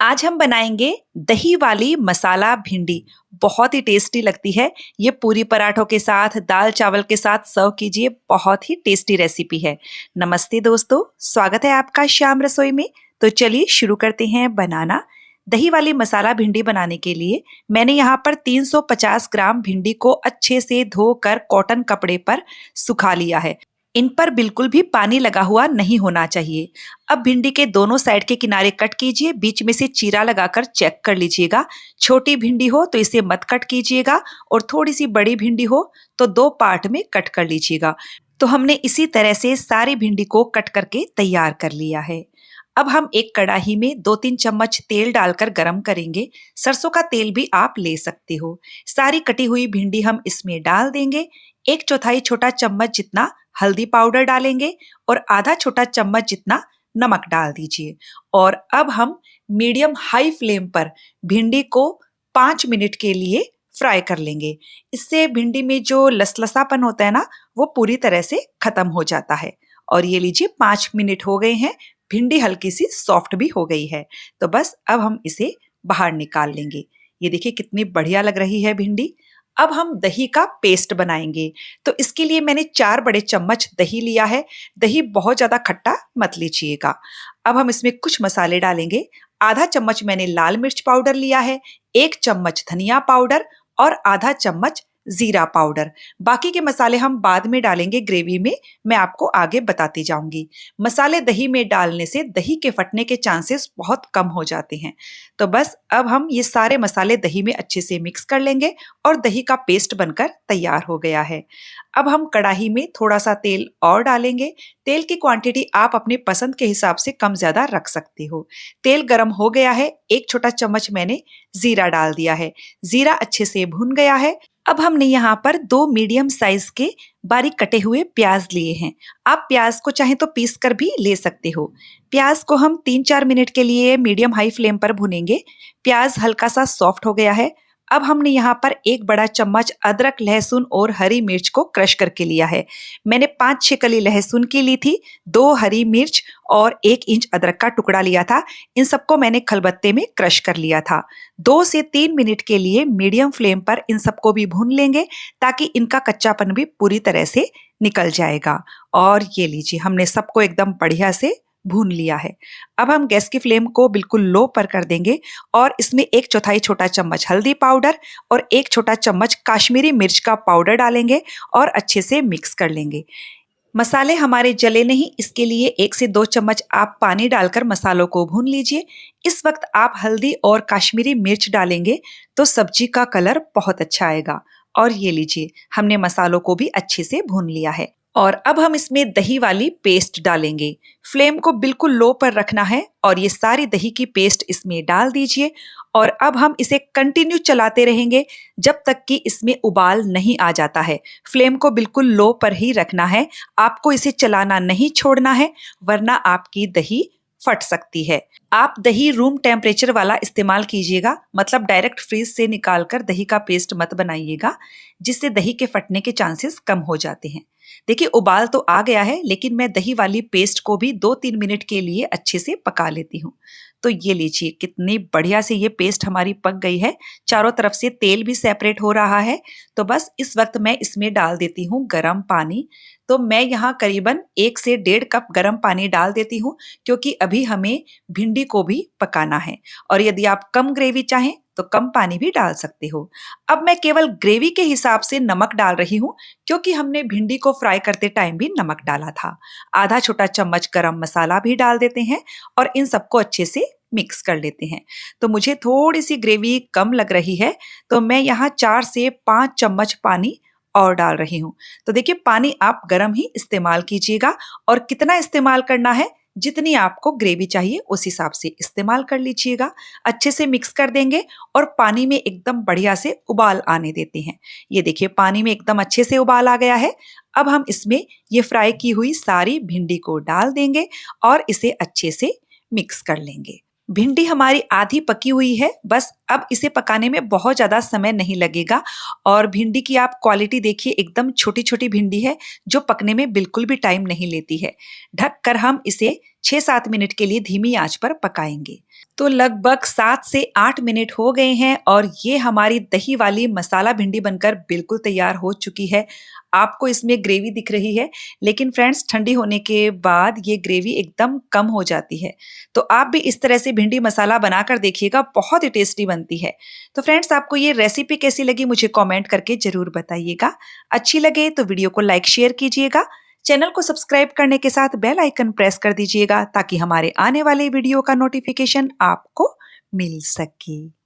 आज हम बनाएंगे दही वाली मसाला भिंडी। बहुत ही टेस्टी लगती है। ये पूरी पराठों के साथ, दाल चावल के साथ सर्व कीजिए। बहुत ही टेस्टी रेसिपी है। नमस्ते दोस्तों, स्वागत है आपका श्याम रसोई में। तो चलिए शुरू करते हैं बनाना। दही वाली मसाला भिंडी बनाने के लिए मैंने यहाँ पर 350 ग्राम भिंडी को अच्छे से धोकर कॉटन कपड़े पर सुखा लिया है। इन पर बिल्कुल भी पानी लगा हुआ नहीं होना चाहिए। अब भिंडी के दोनों साइड के किनारे कट कीजिए, बीच में से चीरा लगाकर चेक कर लीजिएगा। छोटी भिंडी हो तो इसे मत कट कीजिएगा और थोड़ी सी बड़ी भिंडी हो तो 2 पार्ट में कट कर लीजिएगा। तो हमने इसी तरह से सारी भिंडी को कट करके तैयार कर लिया है। अब हम एक कढ़ाई में 2-3 चम्मच तेल डालकर गरम करेंगे। सरसों का तेल भी आप ले सकते हो। सारी कटी हुई भिंडी हम इसमें डाल देंगे। 1/4 छोटा चम्मच जितना हल्दी पाउडर डालेंगे और आधा छोटा चम्मच जितना नमक डाल दीजिए। और अब हम मीडियम हाई फ्लेम पर भिंडी को 5 मिनट के लिए फ्राई कर लेंगे। इससे भिंडी में जो लसलसापन होता है ना, वो पूरी तरह से खत्म हो जाता है। और ये लीजिए 5 मिनट हो गए हैं। भिंडी हल्की सी सॉफ्ट भी हो गई है। तो बस अब हम इसे बाहर निकाल लेंगे। ये देखिए कितनी बढ़िया लग रही है भिंडी। अब हम दही का पेस्ट बनाएंगे। तो इसके लिए मैंने 4 बड़े चम्मच दही लिया है। दही बहुत ज्यादा खट्टा मत लीजिएगा। अब हम इसमें कुछ मसाले डालेंगे। आधा चम्मच मैंने लाल मिर्च पाउडर लिया है, 1 चम्मच धनिया पाउडर और आधा चम्मच जीरा पाउडर। बाकी के मसाले हम बाद में डालेंगे ग्रेवी में, मैं आपको आगे बताती जाऊंगी। मसाले दही में डालने से दही के फटने के चांसेस बहुत कम हो जाते हैं। तो बस अब हम ये सारे मसाले दही में अच्छे से मिक्स कर लेंगे और दही का पेस्ट बनकर तैयार हो गया है। अब हम कढ़ाई में थोड़ा सा तेल और डालेंगे। तेल की क्वांटिटी आप अपनी पसंद के हिसाब से कम ज्यादा रख सकते हो। तेल गर्म हो गया है। 1 छोटा चम्मच मैंने जीरा डाल दिया है। जीरा अच्छे से भुन गया है। अब हमने यहाँ पर 2 मीडियम साइज के बारीक कटे हुए प्याज लिए हैं। आप प्याज को चाहे तो पीस कर भी ले सकते हो। प्याज को हम 3-4 मिनट के लिए मीडियम हाई फ्लेम पर भुनेंगे। प्याज हल्का सा सॉफ्ट हो गया है। अब हमने यहाँ पर 1 बड़ा चम्मच अदरक, लहसुन और हरी मिर्च को क्रश करके लिया है। मैंने 5-6 कली लहसुन की ली थी, 2 हरी मिर्च और 1 इंच अदरक का टुकड़ा लिया था। इन सबको मैंने खलबत्ते में क्रश कर लिया था। 2 से 3 मिनट के लिए मीडियम फ्लेम पर इन सबको भी भून लेंगे ताकि इनका कच्चापन भी पूरी तरह से निकल जाएगा। और ये लीजिए हमने सबको एकदम बढ़िया से भून लिया है। अब हम गैस की फ्लेम को बिल्कुल लो पर कर देंगे और इसमें 1/4 छोटा चम्मच हल्दी पाउडर और 1 छोटा चम्मच काश्मीरी मिर्च का पाउडर डालेंगे और अच्छे से मिक्स कर लेंगे। मसाले हमारे जले नहीं, इसके लिए 1 से 2 चम्मच आप पानी डालकर मसालों को भून लीजिए। इस वक्त आप हल्दी और काश्मीरी मिर्च डालेंगे तो सब्जी का कलर बहुत अच्छा आएगा। और ये लीजिए हमने मसालों को भी अच्छे से भून लिया है। और अब हम इसमें दही वाली पेस्ट डालेंगे। फ्लेम को बिल्कुल लो पर रखना है और ये सारी दही की पेस्ट इसमें डाल दीजिए। और अब हम इसे कंटिन्यू चलाते रहेंगे जब तक कि इसमें उबाल नहीं आ जाता है। फ्लेम को बिल्कुल लो पर ही रखना है। आपको इसे चलाना नहीं छोड़ना है, वरना आपकी दही फट सकती है। आप दही रूम टेम्परेचर वाला इस्तेमाल कीजिएगा, मतलब डायरेक्ट फ्रीज से निकालकर दही का पेस्ट मत बनाइएगा, जिससे दही के फटने के चांसेस कम हो जाते हैं। देखिए उबाल तो आ गया है, लेकिन मैं दही वाली पेस्ट को भी 2-3 मिनट के लिए अच्छे से पका लेती हूँ। तो ये लीजिए कितनी बढ़िया से ये पेस्ट हमारी पक गई है। चारों तरफ से तेल भी सेपरेट हो रहा है। तो बस इस वक्त मैं इसमें डाल देती हूँ गर्म पानी। तो मैं यहाँ करीबन 1 से 1.5 कप गर्म पानी डाल देती हूँ, क्योंकि अभी हमें भिंडी को भी पकाना है। और यदि आप कम ग्रेवी चाहें तो कम पानी भी डाल सकते हो। अब मैं केवल ग्रेवी के हिसाब से नमक डाल रही हूँ, क्योंकि हमने भिंडी को फ्राई करते टाइम भी नमक डाला था। आधा छोटा चम्मच गरम मसाला भी डाल देते हैं और इन सबको अच्छे से मिक्स कर लेते हैं। तो मुझे थोड़ी सी ग्रेवी कम लग रही है, तो मैं यहाँ 4 से 5 चम्मच पानी और डाल रही हूँ। तो देखिए पानी आप गर्म ही इस्तेमाल कीजिएगा और कितना इस्तेमाल करना है, जितनी आपको ग्रेवी चाहिए उस हिसाब से इस्तेमाल कर लीजिएगा। अच्छे से मिक्स कर देंगे और पानी में एकदम बढ़िया से उबाल आने देते हैं। ये देखिए पानी में एकदम अच्छे से उबाल आ गया है। अब हम इसमें ये फ्राई की हुई सारी भिंडी को डाल देंगे और इसे अच्छे से मिक्स कर लेंगे। भिंडी हमारी आधी पकी हुई है। बस अब इसे पकाने में बहुत ज़्यादा समय नहीं लगेगा। और भिंडी की आप क्वालिटी देखिए, एकदम छोटी छोटी भिंडी है जो पकने में बिल्कुल भी टाइम नहीं लेती है। ढक कर हम इसे 6-7 मिनट के लिए धीमी आंच पर पकाएंगे। तो लगभग 7 से 8 मिनट हो गए हैं और ये हमारी दही वाली मसाला भिंडी बनकर बिल्कुल तैयार हो चुकी है। आपको इसमें ग्रेवी दिख रही है, लेकिन फ्रेंड्स ठंडी होने के बाद ये ग्रेवी एकदम कम हो जाती है। तो आप भी इस तरह से भिंडी मसाला बनाकर देखिएगा, बहुत ही टेस्टी बनती है। तो फ्रेंड्स आपको ये रेसिपी कैसी लगी मुझे कमेंट करके ज़रूर बताइएगा। अच्छी लगे तो वीडियो को लाइक शेयर कीजिएगा। चैनल को सब्सक्राइब करने के साथ बेल आइकन प्रेस कर दीजिएगा ताकि हमारे आने वाले वीडियो का नोटिफिकेशन आपको मिल सके।